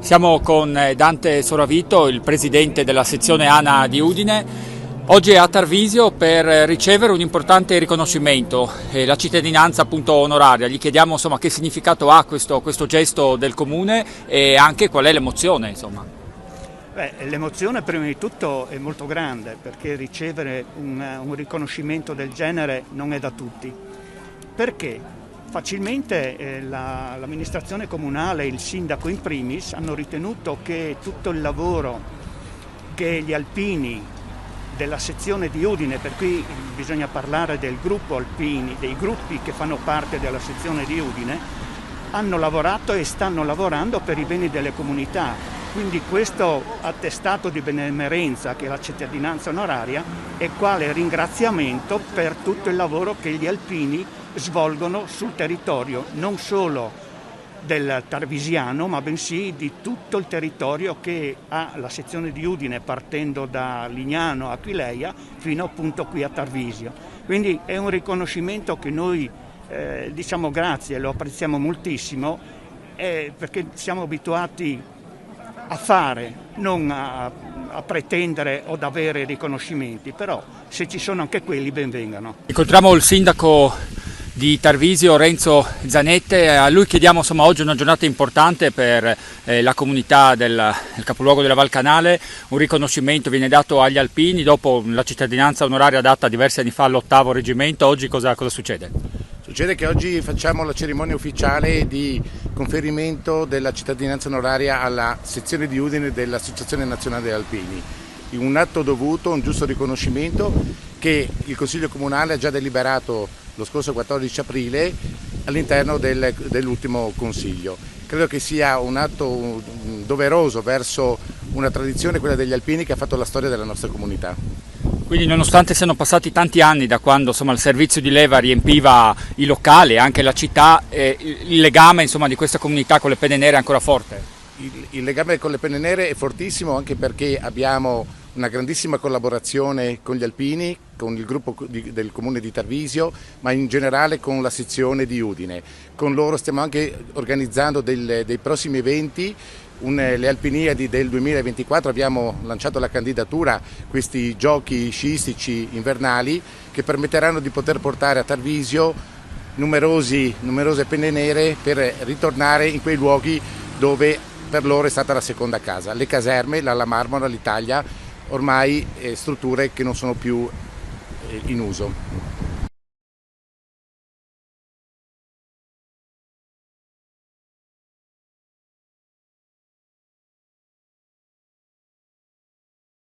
Siamo con Dante Soravito, il presidente della sezione ANA di Udine. Oggi è a Tarvisio per ricevere un importante riconoscimento, la cittadinanza appunto onoraria. Gli chiediamo che significato ha questo gesto del comune e anche qual è l'emozione. L'emozione prima di tutto è molto grande, perché ricevere un riconoscimento del genere non è da tutti. Perché? Facilmente l'amministrazione comunale e il sindaco in primis hanno ritenuto che tutto il lavoro che gli alpini della sezione di Udine, per cui bisogna parlare del gruppo alpini, dei gruppi che fanno parte della sezione di Udine, hanno lavorato e stanno lavorando per i beni delle comunità. Quindi questo attestato di benemerenza, che è la cittadinanza onoraria, è quale ringraziamento per tutto il lavoro che gli alpini svolgono sul territorio, non solo del tarvisiano, ma bensì di tutto il territorio che ha la sezione di Udine, partendo da Lignano, Aquileia, fino appunto qui a Tarvisio. Quindi è un riconoscimento che noi diciamo grazie, lo apprezziamo moltissimo, perché siamo abituati a fare, non a pretendere o ad avere riconoscimenti, però se ci sono anche quelli ben vengano. Incontriamo il sindaco di Tarvisio, Renzo Zanette. A lui chiediamo oggi una giornata importante per la comunità del capoluogo della Val Canale. Un riconoscimento viene dato agli alpini dopo la cittadinanza onoraria data diversi anni fa all'8° reggimento. Oggi cosa succede? Succede che oggi facciamo la cerimonia ufficiale di conferimento della cittadinanza onoraria alla sezione di Udine dell'Associazione Nazionale degli Alpini. Un atto dovuto, un giusto riconoscimento che il Consiglio Comunale ha già deliberato lo scorso 14 aprile all'interno dell'ultimo Consiglio. Credo che sia un atto doveroso verso una tradizione, quella degli alpini, che ha fatto la storia della nostra comunità. Quindi nonostante siano passati tanti anni da quando il servizio di leva riempiva i locali e anche la città, il legame di questa comunità con le Penne Nere è ancora forte? Il legame con le Penne Nere è fortissimo, anche perché abbiamo una grandissima collaborazione con gli alpini, con il gruppo del comune di Tarvisio, ma in generale con la sezione di Udine. Con loro stiamo anche organizzando dei prossimi eventi. Le Alpiniadi del 2024 abbiamo lanciato la candidatura, questi giochi sciistici invernali che permetteranno di poter portare a Tarvisio numerose Penne Nere per ritornare in quei luoghi dove per loro è stata la seconda casa. Le caserme, l'Alla Marmora, l'Italia, ormai strutture che non sono più in uso.